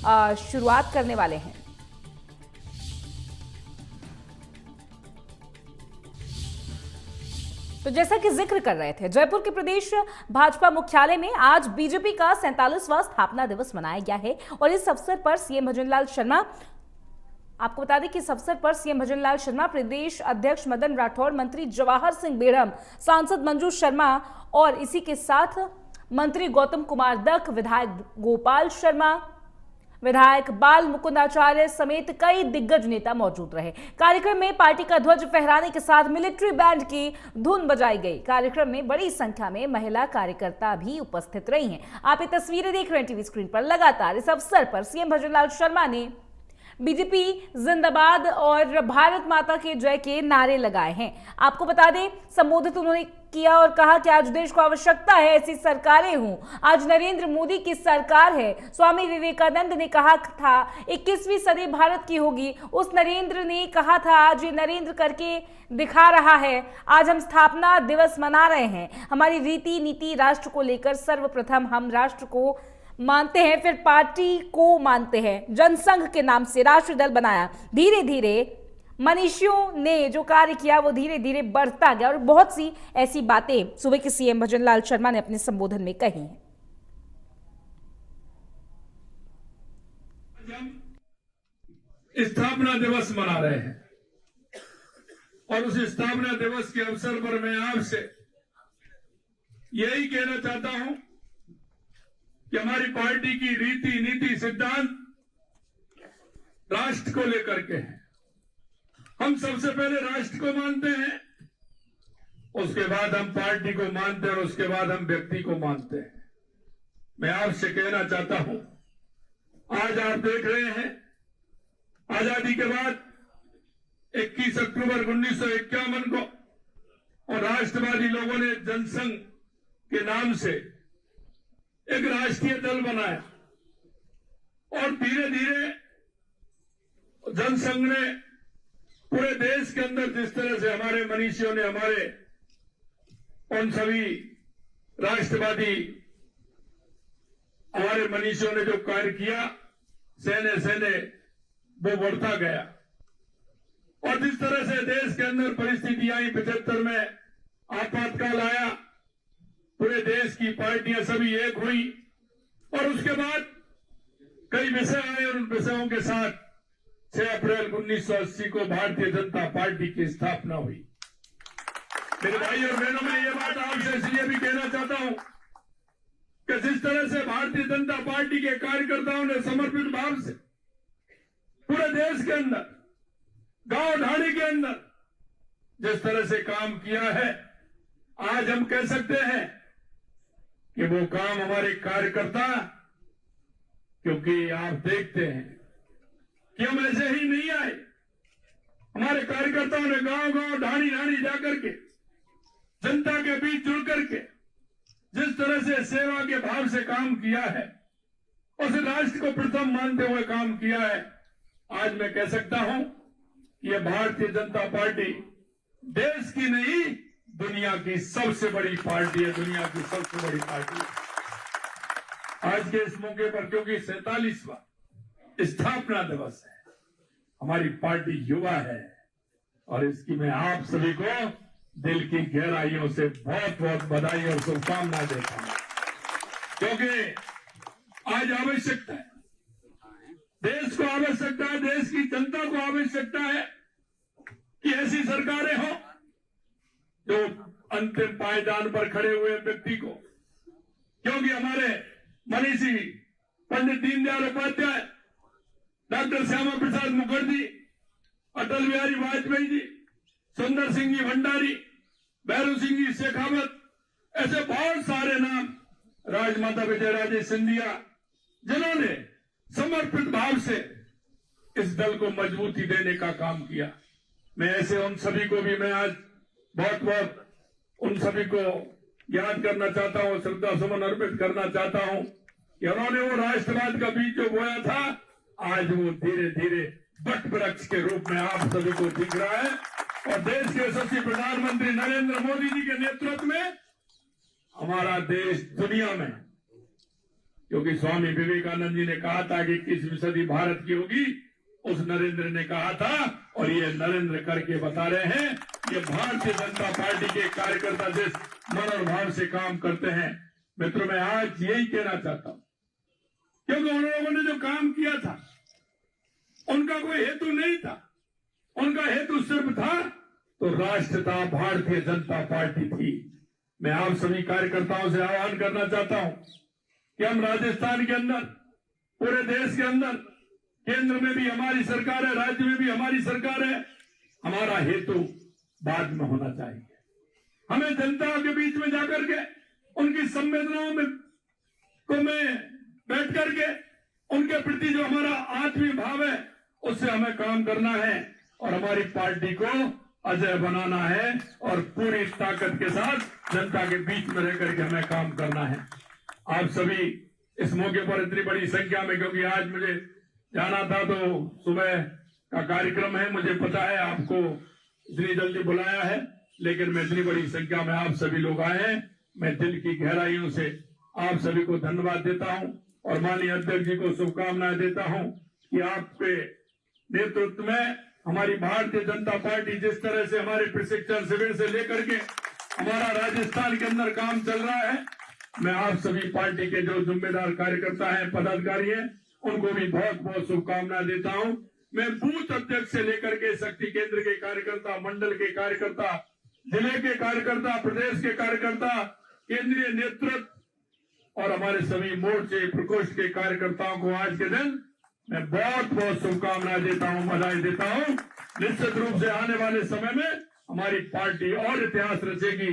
शुरुआत करने वाले हैं। तो जैसा कि जिक्र कर रहे थे, जयपुर के प्रदेश भाजपा मुख्यालय में आज बीजेपी का 47वां स्थापना दिवस मनाया गया है और इस अवसर पर सीएम भजनलाल शर्मा, आपको बता दें कि इस अवसर पर सीएम भजनलाल शर्मा, प्रदेश अध्यक्ष मदन राठौर, मंत्री जवाहर सिंह बेड़म, सांसद मंजू शर्मा और इसी के साथ मंत्री गौतम कुमार दत्त, विधायक गोपाल शर्मा, विधायक बाल मुकुंदाचार्य समेत कई दिग्गज नेता मौजूद रहे। कार्यक्रम में पार्टी का ध्वज फहराने के साथ मिलिट्री बैंड की धुन बजाई गई। कार्यक्रम में बड़ी संख्या में महिला कार्यकर्ता भी उपस्थित रही हैं। आप ये तस्वीरें देख रहे हैं टीवी स्क्रीन पर। लगातार इस अवसर पर सीएम भजनलाल शर्मा ने बीजेपी जिंदाबाद और भारत माता के जय के नारे लगाए हैं। आपको बता दें, संबोधित उन्होंने किया और कहा कि आज देश को आवश्यकता है ऐसी सरकारें हों। आज नरेंद्र मोदी की सरकार है। स्वामी विवेकानंद ने कहा था 21वीं सदी भारत की होगी। उस नरेंद्र ने कहा था, आज ये नरेंद्र करके दिखा रहा है। आज हम स्थापना दिवस मना रहे हैं। हमारी रीति नीति राष्ट्र को लेकर सर्वप्रथम हम राष्ट्र को मानते हैं, फिर पार्टी को मानते हैं। जनसंघ के नाम से राष्ट्रीय दल बनाया। धीरे धीरे मनीषियों ने जो कार्य किया वो धीरे धीरे बढ़ता गया और बहुत सी ऐसी बातें सुबह के सीएम भजनलाल शर्मा ने अपने संबोधन में कही हैं। स्थापना दिवस मना रहे हैं और उस स्थापना दिवस के अवसर पर मैं आपसे यही कहना चाहता हूं कि हमारी पार्टी की रीति नीति सिद्धांत राष्ट्र को लेकर के है। हम सबसे पहले राष्ट्र को मानते हैं, उसके बाद हम पार्टी को मानते हैं और उसके बाद हम व्यक्ति को मानते हैं। मैं आपसे कहना चाहता हूं, आज आप देख रहे हैं आजादी के बाद 21 अक्टूबर 1951 को और राष्ट्रवादी लोगों ने जनसंघ के नाम से एक राष्ट्रीय दल बनाया और धीरे धीरे जनसंघ ने पूरे देश के अंदर जिस तरह से हमारे मनीषियों ने, हमारे उन सभी राष्ट्रवादी हमारे मनीषियों ने जो कार्य किया, सहने सहने वो बढ़ता गया और जिस तरह से देश के अंदर परिस्थिति आई, 75 में आपातकाल आया, पूरे देश की पार्टियां सभी एक हुई और उसके बाद कई विषय आए और उन विषयों के साथ 6 अप्रैल 1980 को भारतीय जनता पार्टी की स्थापना हुई। मेरे भाई और बहनों, मैं ये बात आपसे इसलिए भी कहना चाहता हूं कि जिस तरह से भारतीय जनता पार्टी के कार्यकर्ताओं ने समर्पित भाव से पूरे देश के अंदर, गांव ढाणी के अंदर जिस तरह से काम किया है, आज हम कह सकते हैं कि वो काम हमारे कार्यकर्ता, क्योंकि आप देखते हैं कि हम ऐसे ही नहीं आए, हमारे कार्यकर्ताओं ने गांव गांव ढाणी ढाणी जाकर के जनता के बीच जुड़ करके जिस तरह से सेवा के भाव से काम किया है, उस राष्ट्र को प्रथम मानते हुए काम किया है। आज मैं कह सकता हूं कि यह भारतीय जनता पार्टी देश की नहीं, दुनिया की सबसे बड़ी पार्टी है, दुनिया की सबसे बड़ी पार्टी है। आज के इस मौके पर, क्योंकि 47वां स्थापना दिवस है, हमारी पार्टी युवा है और इसकी मैं आप सभी को दिल की गहराइयों से बहुत बहुत बधाई और शुभकामनाएं देता हूं, क्योंकि आज आवश्यकता है, देश को आवश्यकता है, देश की जनता को आवश्यकता है कि ऐसी सरकारें हों जो अंतिम पायदान पर खड़े हुए व्यक्ति को, क्योंकि हमारे मनीषी पंडित दीनदयाल उपाध्याय, डॉक्टर श्यामा प्रसाद मुखर्जी, अटल बिहारी वाजपेयी जी, सुंदर सिंह जी भंडारी, भैरू सिंह जी शेखावत, ऐसे बहुत सारे नाम, राजमाता विजयराजे सिंधिया, जिन्होंने समर्पित भाव से इस दल को मजबूती देने का काम किया। मैं ऐसे उन सभी को भी मैं आज बहुत बहुत उन सभी को याद करना चाहता हूं, श्रद्धा सुमन अर्पित करना चाहता हूं कि उन्होंने वो राष्ट्रवाद का बीज जो बोया था, आज वो धीरे धीरे वट वृक्ष के रूप में आप सभी को दिख रहा है और देश के यशस्वी प्रधानमंत्री नरेंद्र मोदी जी के नेतृत्व में हमारा देश दुनिया में क्योंकि स्वामी विवेकानंद जी ने कहा था कि 21वीं सदी भारत की होगी, उस नरेंद्र ने कहा था, और ये नरेंद्र करके बता रहे हैं। ये भारतीय जनता पार्टी के कार्यकर्ता जिस मन और भाव से काम करते हैं, मित्रों, मैं आज यही कहना चाहता हूं, क्योंकि उन लोगों ने जो काम किया था उनका कोई हेतु नहीं था, उनका हेतु सिर्फ था तो राष्ट्र था, भारतीय जनता पार्टी थी। मैं आप सभी कार्यकर्ताओं से आह्वान करना चाहता हूं कि हम राजस्थान के अंदर, पूरे देश के अंदर, केंद्र में भी हमारी सरकार है, राज्य में भी हमारी सरकार है, हमारा हेतु बाद में होना चाहिए। हमें जनता के बीच में जाकर के उनकी संवेदनाओं में बैठ करके उनके प्रति जो हमारा आत्मीय भाव है उससे हमें काम करना है और हमारी पार्टी को अजय बनाना है और पूरी ताकत के साथ जनता के बीच में रह करके हमें काम करना है। आप सभी इस मौके पर इतनी बड़ी संख्या में, क्योंकि आज मुझे जाना था तो सुबह का कार्यक्रम है, मुझे पता है आपको इतनी जल्दी बुलाया है, लेकिन मैं इतनी बड़ी संख्या में आप सभी लोग आए हैं, मैं दिल की गहराइयों से आप सभी को धन्यवाद देता हूं और माननीय अध्यक्ष जी को शुभकामनाएं देता हूं कि आपके नेतृत्व में हमारी भारतीय जनता पार्टी जिस तरह से हमारे प्रशिक्षण शिविर से लेकर के हमारा राजस्थान के अंदर काम चल रहा है, मैं आप सभी पार्टी के जो जिम्मेदार कार्यकर्ता हैं, पदाधिकारी हैं, उनको भी बहुत बहुत शुभकामनाएं देता हूं। मैं बूथ अध्यक्ष से लेकर के शक्ति केंद्र के कार्यकर्ता, मंडल के कार्यकर्ता, जिले के कार्यकर्ता, प्रदेश के कार्यकर्ता, केंद्रीय नेतृत्व और हमारे सभी मोर्चे प्रकोष्ठ के कार्यकर्ताओं को आज के दिन मैं बहुत बहुत शुभकामनाएं देता हूं, बधाई देता हूं। निश्चित रूप से आने वाले समय में हमारी पार्टी और इतिहास रचेगी।